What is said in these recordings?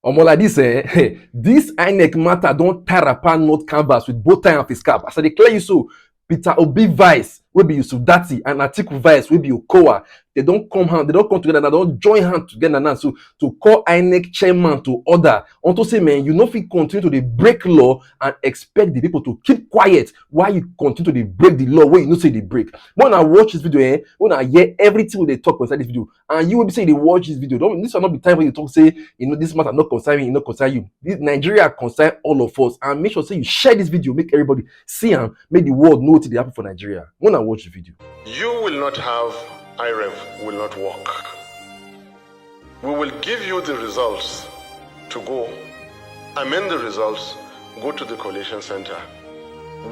Omo like this, this inec matter don't tear apart not canvas with both tie and face cap. As I declare you so, Peter Obi vice will be Yusuf Datti and Atiku vice will be okowa. They don't come hand, they don't come together, they don't join hand together now. So to call inec chairman to order, unto say, man, you know if you continue to dey break law and expect the people to keep quiet while you continue to dey break the law wey you know say they break. When I watch this video, when I hear everything they talk inside this video, and you will be saying they watch this video, don't this will not be time when you talk say this matter not concern me, not concern you. This Nigeria concern all of us, and make sure say you share this video, make everybody see and make the world know what they happen for Nigeria. When I watch the video, you will not have IREV will not work. We will give you the results to go, amend the results, go to the collation center.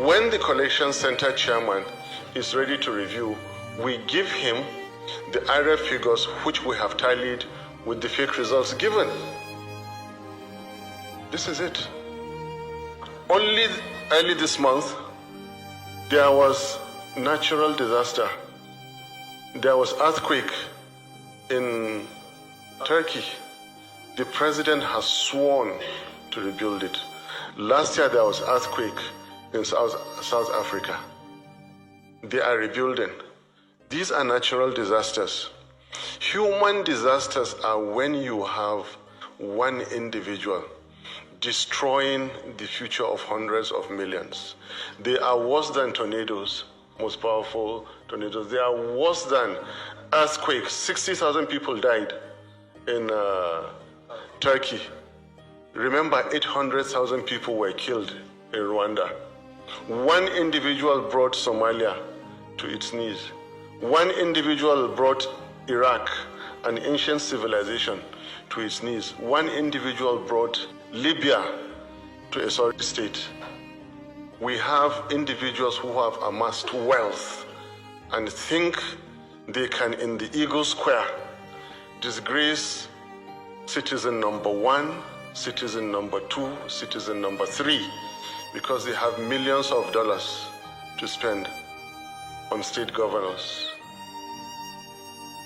When the collation center chairman is ready to review, we give him the IREV figures which we have tallied with the fake results given. This is it. Only early this month, there was natural disaster. There was earthquake in Turkey. The president has sworn to rebuild it. Last year there was earthquake in South Africa. They are rebuilding. These are natural disasters. Human disasters are when you have one individual destroying the future of hundreds of millions. They are worse than tornadoes, most powerful tornadoes. They are worse than earthquakes. 60,000 people died in Turkey. Remember, 800,000 people were killed in Rwanda. One individual brought Somalia to its knees. One individual brought Iraq, an ancient civilization, to its knees. One individual brought Libya to a sorry state. We have individuals who have amassed wealth and think they can, in the Eagle Square, disgrace citizen number 1, citizen number 2, citizen number 3, because they have millions of dollars to spend on state governors.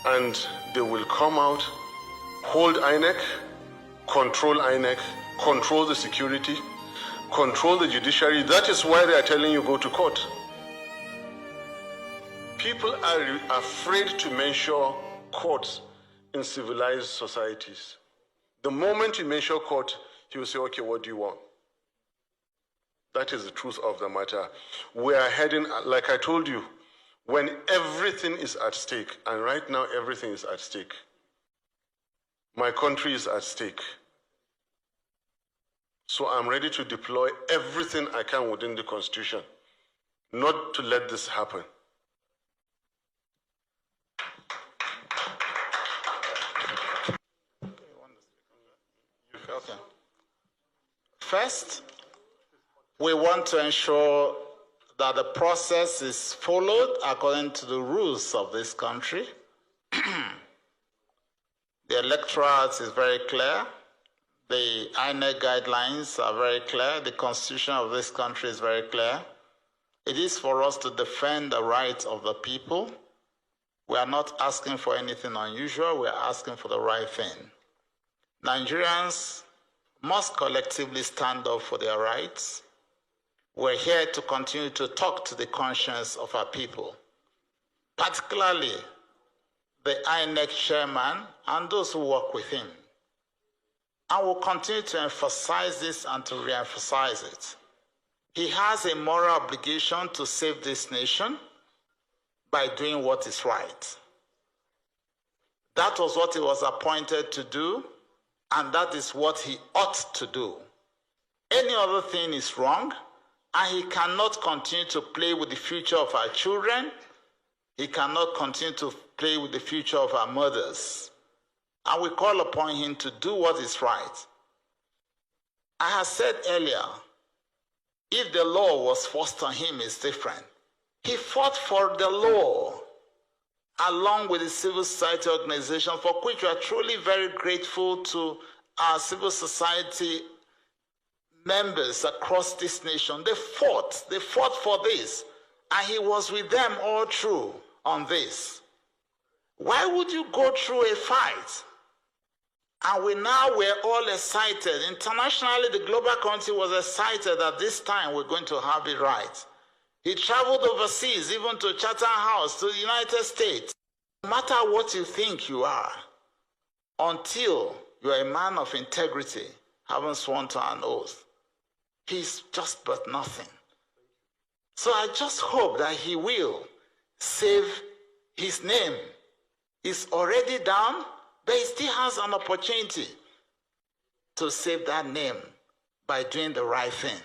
And they will come out, hold INEC, control the security, control the judiciary. That is why they are telling you go to court. People are afraid to mention courts in civilized societies. The moment you mention court, he will say, okay, what do you want? That is the truth of the matter. We are heading, like I told you, when everything is at stake, and right now everything is at stake. My country is at stake. So I'm ready to deploy everything I can within the Constitution, not to let this happen. Okay. First, we want to ensure that the process is followed according to the rules of this country. The electorate is very clear. The INEC guidelines are very clear. The constitution of this country is very clear. It is for us to defend the rights of the people. We are not asking for anything unusual. We are asking for the right thing. Nigerians must collectively stand up for their rights. We're here to continue to talk to the conscience of our people, particularly the INEC chairman and those who work with him. And we'll continue to emphasize this and to re-emphasize it. He has a moral obligation to save this nation by doing what is right. That was what he was appointed to do, and that is what he ought to do. Any other thing is wrong, and he cannot continue to play with the future of our children. He cannot continue to play with the future of our mothers. And we call upon him to do what is right. I have said earlier, if the law was forced on him, it's different. He fought for the law, along with the civil society organization, for which we are truly very grateful to our civil society members across this nation. They fought for this, and he was with them all through on this. Why would you go through a fight And we now were all excited. Internationally, the global community was excited that this time we're going to have it right. He traveled overseas, even to Chatham House, to the United States. No matter what you think you are, until you are a man of integrity, having sworn to an oath, he's just but nothing. So I just hope that he will save his name. It's already down, but he still has an opportunity to save that name by doing the right thing.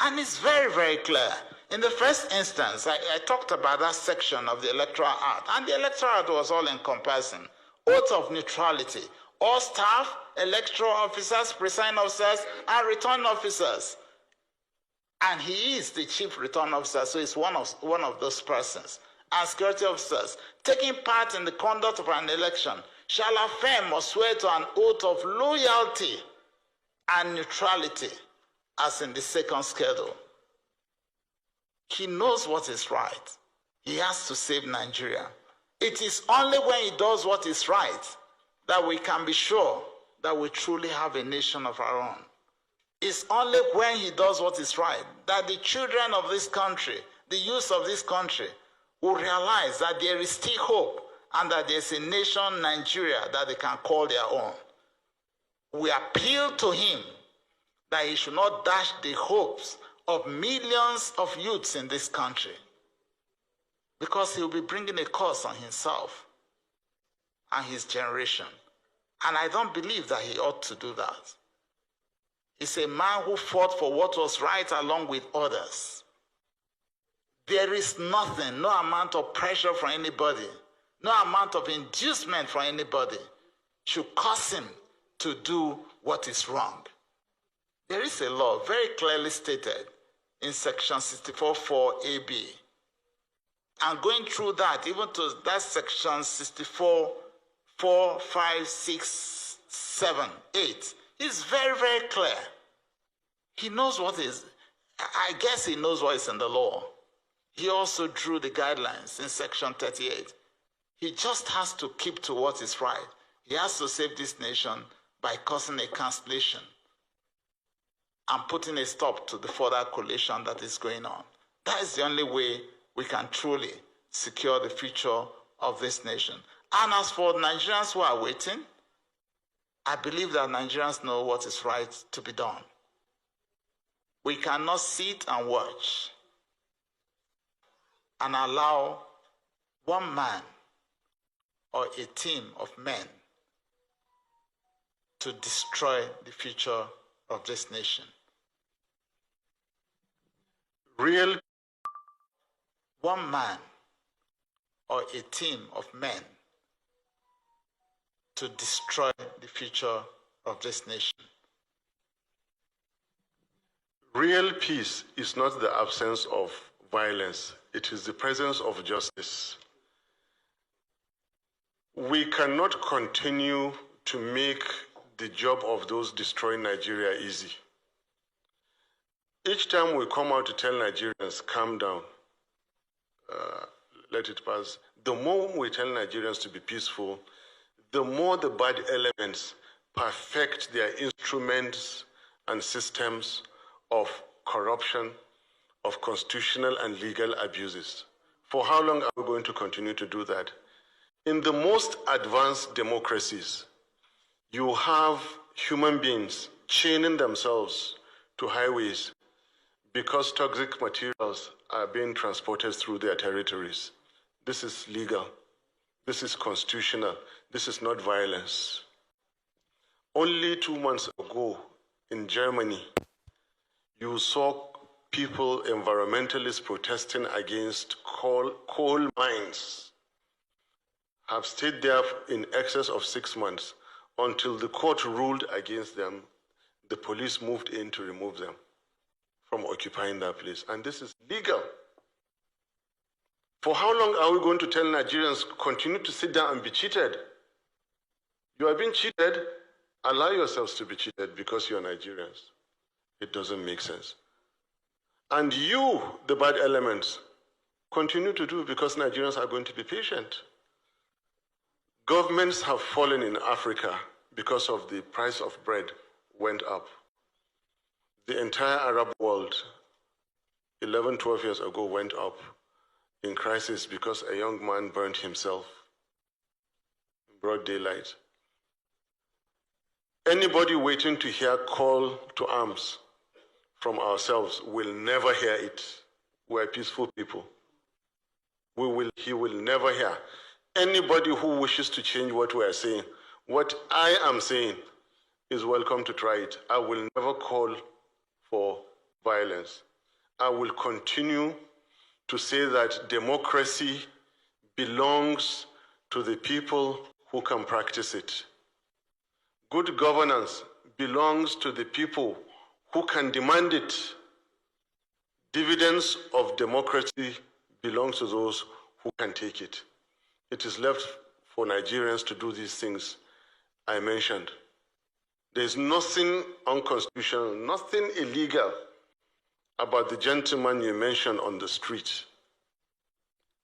And it's very, very clear. In the first instance, I talked about that section of the Electoral Act, and the Electoral Act was all encompassing. Oath of neutrality. All staff, electoral officers, presiding officers, and returning officers. And he is the chief return officer, so he's one of those persons. And security officers, taking part in the conduct of an election, shall affirm or swear to an oath of loyalty and neutrality, as in the second schedule. He knows what is right. He has to save Nigeria. It is only when he does what is right that we can be sure that we truly have a nation of our own. It's only when he does what is right that the children of this country, the youth of this country, will realize that there is still hope and that there's a nation, Nigeria, that they can call their own. We appeal to him that he should not dash the hopes of millions of youths in this country, because he'll be bringing a curse on himself and his generation. And I don't believe that he ought to do that. He's a man who fought for what was right along with others. There is nothing, no amount of pressure from anybody, no amount of inducement from anybody should cause him to do what is wrong. There is a law very clearly stated in section 64(4) AB. And going through that, even to that section 64, 4, 5, 6, 7, 8, it's very, very clear. He knows what is, I guess he knows what is in the law. He also drew the guidelines in section 38. He just has to keep to what is right. He has to save this nation by causing a cancellation and putting a stop to the further coalition that is going on. That is the only way we can truly secure the future of this nation. And as for Nigerians who are waiting, I believe that Nigerians know what is right to be done. We cannot sit and watch and allow one man or a team of men to destroy the future of this nation. Real one man or a team of men to destroy the future of this nation. Real peace is not the absence of violence. It is the presence of justice. We cannot continue to make the job of those destroying Nigeria easy. Each time we come out to tell Nigerians, calm down, let it pass, the more we tell Nigerians to be peaceful, the more the bad elements perfect their instruments and systems of corruption, of constitutional and legal abuses. For how long are we going to continue to do that? In the most advanced democracies, you have human beings chaining themselves to highways because toxic materials are being transported through their territories. This is legal. This is constitutional. This is not violence. Only 2 months ago in Germany, you saw people, environmentalists protesting against coal mines, have stayed there in excess of 6 months until the court ruled against them. The police moved in to remove them from occupying that place. And this is legal. For how long are we going to tell Nigerians, continue to sit down and be cheated? You are being cheated, allow yourselves to be cheated because you are Nigerians. It doesn't make sense. And you, the bad elements, continue to do because Nigerians are going to be patient. Governments have fallen in Africa because of the price of bread went up. The entire Arab world 11, 12 years ago went up in crisis because a young man burned himself in broad daylight. Anybody waiting to hear call to arms from ourselves will never hear it. We're peaceful people. He will never hear. Anybody who wishes to change what we are saying, what I am saying, is welcome to try it. I will never call for violence. I will continue to say that democracy belongs to the people who can practice it. Good governance belongs to the people who can demand it. Dividends of democracy belong to those who can take it. It is left for Nigerians to do these things I mentioned. There's nothing unconstitutional, nothing illegal about the gentleman you mentioned on the street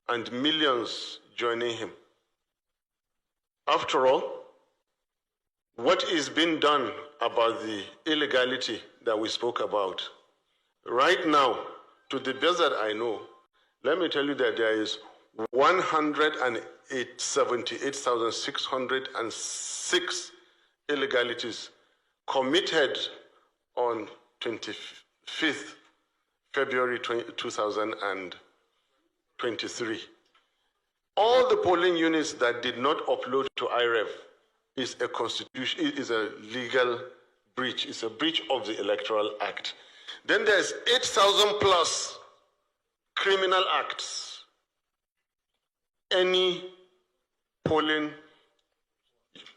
and millions joining him. After all, what is being done about the illegality that we spoke about? Right now, to the best that I know, let me tell you that there is 178,606 illegalities committed on 25th February 2023. All the polling units that did not upload to IREV is a legal breach. It's a breach of the Electoral Act. Then there's 8,000 plus criminal acts. Any polling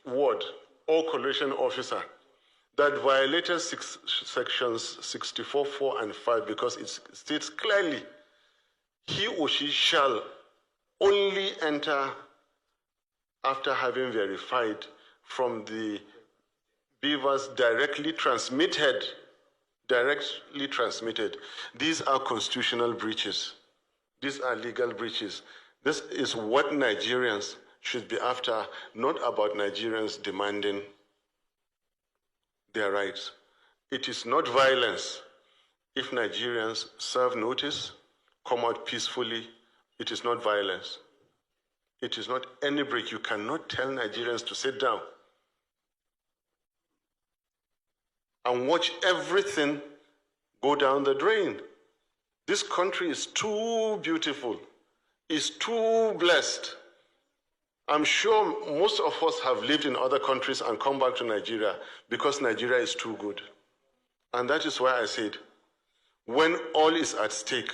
ward or collation officer that violated sections 64, 4, and 5, because it states clearly, he or she shall only enter after having verified from the beavers directly transmitted. These are constitutional breaches. These are legal breaches. This is what Nigerians should be after, not about Nigerians demanding their rights. It is not violence if Nigerians serve notice, come out peacefully. It is not violence. It is not any break. You cannot tell Nigerians to sit down and watch everything go down the drain. This country is too beautiful, is too blessed. I'm sure most of us have lived in other countries and come back to Nigeria because Nigeria is too good. And that is why I said, when all is at stake,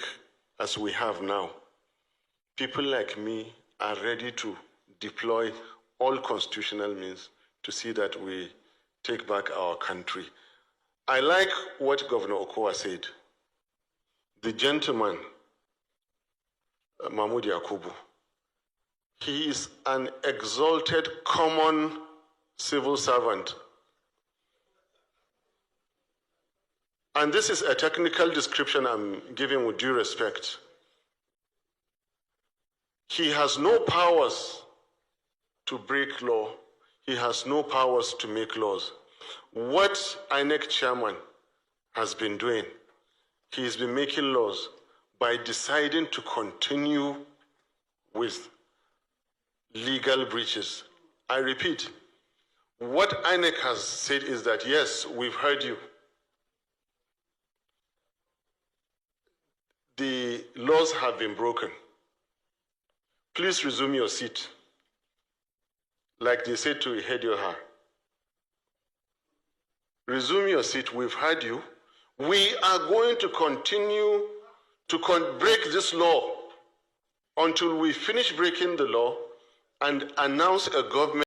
as we have now, people like me are ready to deploy all constitutional means to see that we take back our country. I like what Governor Okowa said. The gentleman, Mahmoud Yakubu, he is an exalted common civil servant. And this is a technical description I'm giving with due respect. He has no powers to break law. He has no powers to make laws. What INEC chairman has been doing, he's been making laws by deciding to continue with legal breaches. I repeat, what INEC has said is that, yes, we've heard you. The laws have been broken. Please resume your seat. Like they said to Ihedioha. Resume your seat, we've heard you. We are going to continue to break this law until we finish breaking the law and announce a government